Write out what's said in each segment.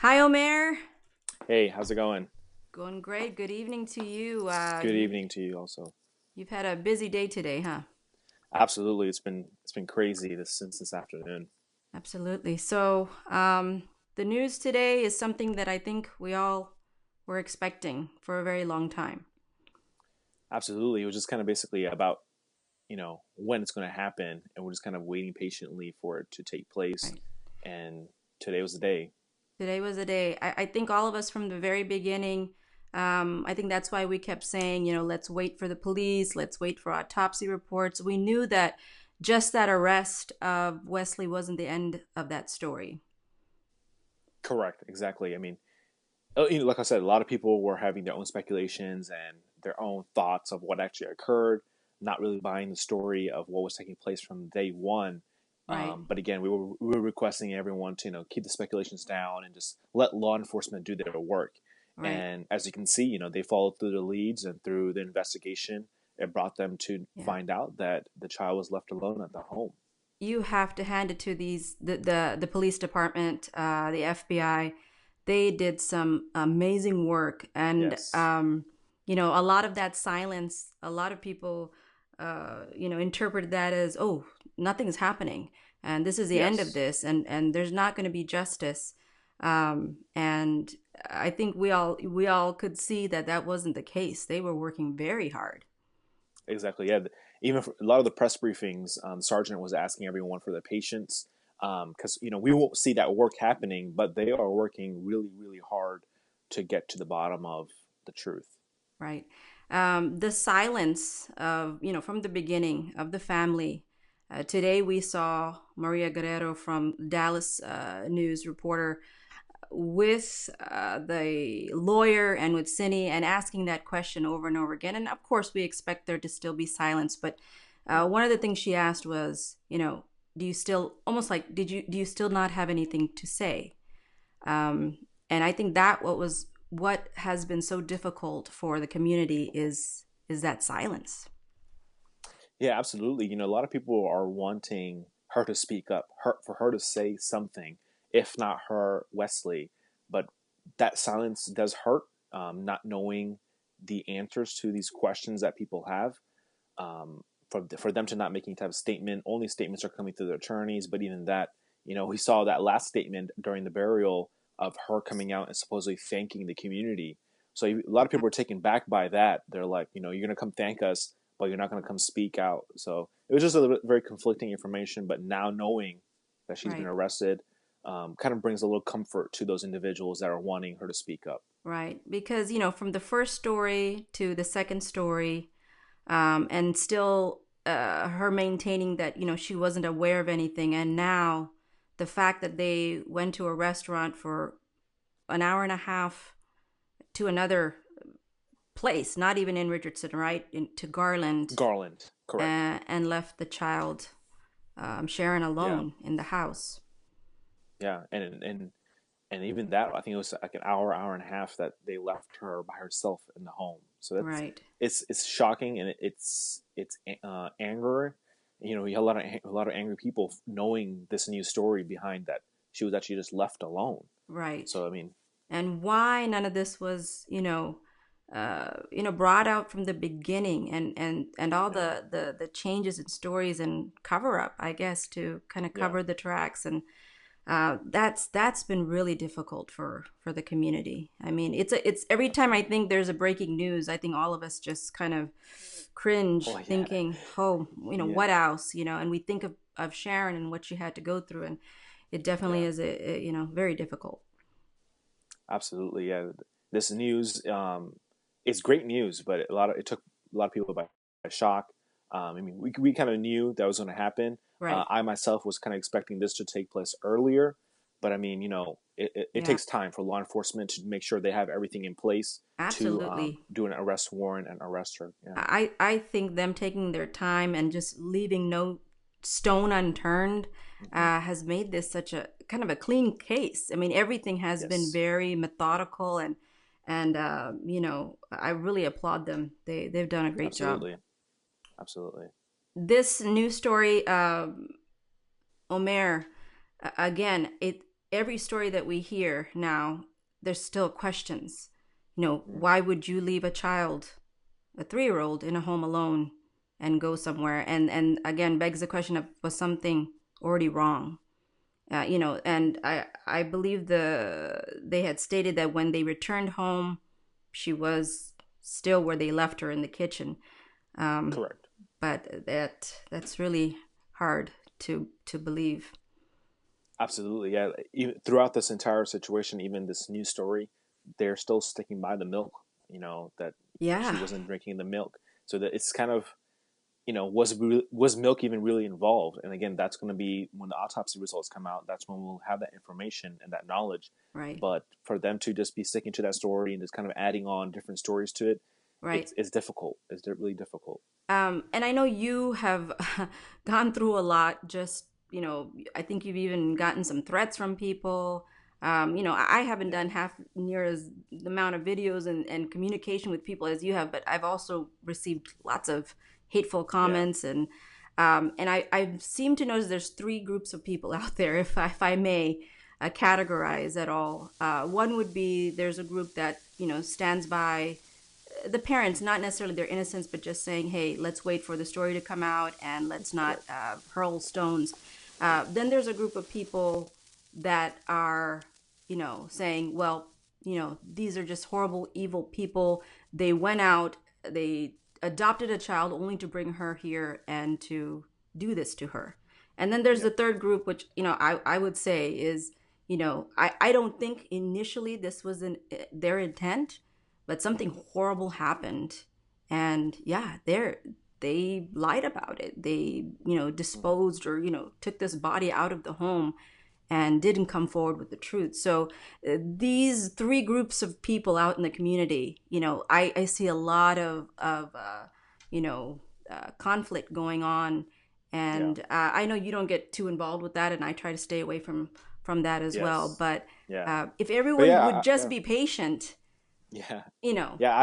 Hi, Omair. Hey, how's it going? Going great. Good evening to you. Good evening to you also. You've had a busy day today, huh? Absolutely, it's been crazy since this afternoon. Absolutely. So, the news today is something that I think we all were expecting for a very long time. Absolutely, it was just kind of basically about when it's going to happen, and we're just kind of waiting patiently for it to take place. Right. And today was the day. Today was a day. I think all of us from the very beginning, I think that's why we kept saying, let's wait for the police, let's wait for autopsy reports. We knew that just that arrest of Wesley wasn't the end of that story. Correct, exactly. I mean, like I said, a lot of people were having their own speculations and their own thoughts of what actually occurred, not really buying the story of what was taking place from day one. Right. But again, we were requesting everyone to keep the speculations down and just let law enforcement do their work. Right. And as you can see, they followed through the leads and through the investigation. It brought them to Yeah. find out that the child was left alone at the home. You have to hand it to the police department, the FBI. They did some amazing work, and Yes, a lot of that silence, a lot of people, interpreted that as, oh, nothing's happening, and this is the end of yes. this, and there's not going to be justice. And I think we all could see that that wasn't the case. They were working very hard. Exactly. Yeah. Even for a lot of the press briefings, Sergeant was asking everyone for their patience because we won't see that work happening, but they are working really, really hard to get to the bottom of the truth. Right. The silence of, from the beginning of the family. Today we saw Maria Guerrero from Dallas News reporter with the lawyer and with Sini and asking that question over and over again. And of course, we expect there to still be silence. But one of the things she asked was, do you still, almost like, do you still not have anything to say? Um, and I think that what has been so difficult for the community is that silence. Yeah, absolutely. A lot of people are wanting her to speak up, for her to say something, if not her, Wesley. But that silence does hurt. Not knowing the answers to these questions that people have. For them to not make any type of statement. Only statements are coming through their attorneys, but even that, we saw that last statement during the burial of her coming out and supposedly thanking the community. So a lot of people were taken back by that. They're like, you're gonna come thank us, but you're not gonna come speak out. So it was just a very conflicting information. But now knowing that she's been Right, arrested, kind of brings a little comfort to those individuals that are wanting her to speak up. right. Because, from the first story to the second story, and still her maintaining that, she wasn't aware of anything. And now the fact that they went to a restaurant for an hour and a half to another place, not even in Richardson, right? To Garland, Garland, correct? and left the child, Sharon, Yeah, alone in the house. yeah, and even that, I think it was like an hour and a half that they left her by herself in the home. So that's Right, it's shocking, and it's anger. You have a lot of angry people knowing this new story behind that she was actually just left alone. right. So I mean, And why none of this was, brought out from the beginning, and all yeah, the changes in stories and cover up, I guess, to kind of yeah, cover the tracks. And that's been really difficult for the community. I mean, it's every time I think there's a breaking news, I think all of us just kind of cringe, oh yeah, thinking, oh, yeah, what else, and we think of Sharon and what she had to go through, and it definitely yeah, is very difficult. absolutely, yeah. This news, it's great news, but it took a lot of people by shock. I mean, we kind of knew that was going to happen. Right. I myself was kind of expecting this to take place earlier, but I mean, it Yeah, takes time for law enforcement to make sure they have everything in place to absolutely. do an arrest warrant and arrest her. Yeah. I think them taking their time and just leaving no stone unturned Hmm. has made this such a kind of a clean case. I mean, everything has been Yes. very methodical, and I really applaud them. They've done a great job. Absolutely. Absolutely. This news story, Omer, again, every story that we hear now, there's still questions. Mm. Why would you leave a child, a 3-year-old, in a home alone and go somewhere? And again, begs the question of, was something already wrong? And I believe they had stated that when they returned home, she was still where they left her in the kitchen. Um, Correct. but that's really hard to believe. Absolutely, yeah. Even throughout this entire situation, even this new story, they're still sticking by the milk. That she Yeah, wasn't drinking the milk, so that it's kind of, was milk even really involved? And again, that's going to be when the autopsy results come out. That's when we'll have that information and that knowledge. right, But for them to just be sticking to that story and just kind of adding on different stories to it, right. it's difficult. It's really difficult. And I know you have gone through a lot. Just, I think you've even gotten some threats from people. I haven't Yeah, done half near as the amount of videos and communication with people as you have, but I've also received lots of hateful yeah, comments, and I seem to notice there's 3 groups of people out there, if I may categorize at all. One would be, there's a group that stands by the parents, not necessarily their innocence, but just saying, hey, let's wait for the story to come out and let's not correct. hurl stones. Then there's a group of people that are, saying, well, these are just horrible, evil people. They went out, they adopted a child only to bring her here and to do this to her. And then there's the Yep. third group, which, I would say is, I don't think initially this was their intent, but something Hmm. horrible happened, and yeah, they lied about it. They Hmm. disposed, or took this body out of the home and didn't come forward with the truth. So these 3 groups of people out in the community, I see a lot of you know conflict going on. Yeah. And I know you don't get too involved with that, and I try to stay away from that as well. Yes. But Yeah. if But everyone yeah, would just yeah, be patient, yeah, you know yeah.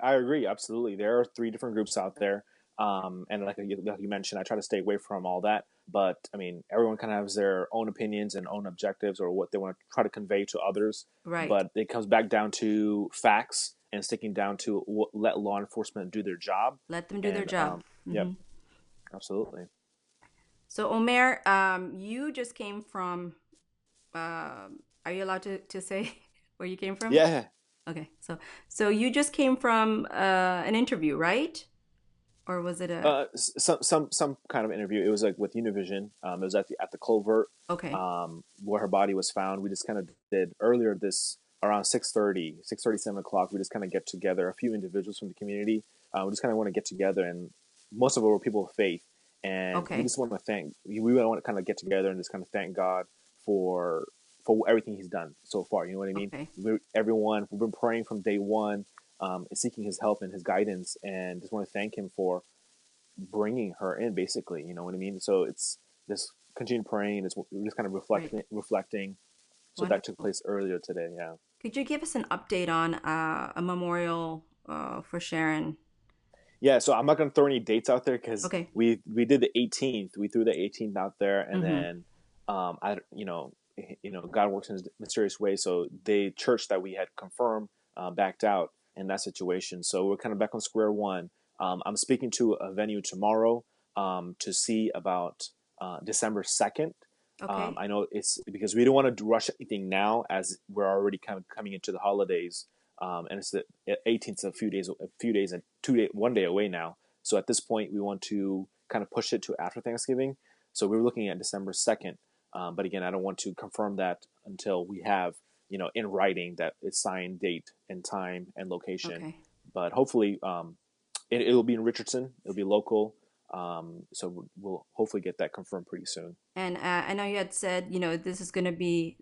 I agree. Absolutely. There are three different groups out there. And like you mentioned, I try to stay away from all that. But I mean, everyone kind of has their own opinions and own objectives or what they want to try to convey to others. right. But it comes back down to facts and sticking down to let law enforcement do their job. Let them do their And job. yep, absolutely. So, Omer, you just came from. Are you allowed to say where you came from? Yeah. Okay, so you just came from an interview, right? Or was it a? Some kind of interview. It was like with Univision. It was at the culvert, Okay, where her body was found. We just kind of did earlier this around 6:30, 7 o'clock. We just kind of get together, a few individuals from the community. We just kind of want to get together, and most of it were people of faith, and we okay, just want to want to kind of get together and just kind of thank God for everything He's done so far. You know what I mean? okay, We've been praying from day one, seeking His help and His guidance, and just want to thank Him for bringing her in, basically. You know what I mean? So it's just continue praying. We're just kind of great, reflecting. So that took wonderful. place earlier today. Yeah. Could you give us an update on a memorial for Sharon? Yeah. So I'm not going to throw any dates out there because Okay. we did the 18th. We threw the 18th out there, and Mm-hmm. then I God works in a mysterious way. So the church that we had confirmed backed out in that situation. So we're kind of back on square one. I'm speaking to a venue tomorrow to see about December 2nd. Okay. I know it's because we don't want to rush anything now, as we're already kind of coming into the holidays, and it's the 18th, a few days, and 2 day, 1 day away now. So at this point, we want to kind of push it to after Thanksgiving. So we were looking at December 2nd, but again, I don't want to confirm that until we have in writing that it's signed date and time and location. Okay. But hopefully, it'll be in Richardson. It'll be local. So we'll hopefully get that confirmed pretty soon. And I know you had said, this is going to be,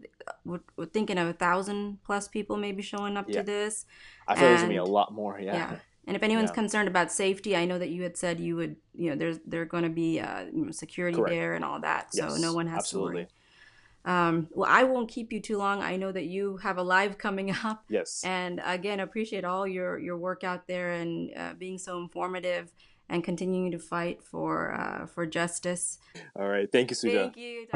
we're thinking of 1,000+ people maybe showing up to Yeah, this. I feel like there's gonna be a And lot more. Yeah, yeah. And if anyone's yeah, concerned about safety, I know that you had said you would, there are going to be security correct. there and all that. So no Yes, one has to absolutely. worry. Well, I won't keep you too long. I know that you have a live coming up. Yes. And again, appreciate all your work out there and being so informative and continuing to fight for justice. All right. Thank you, Suja. Thank you.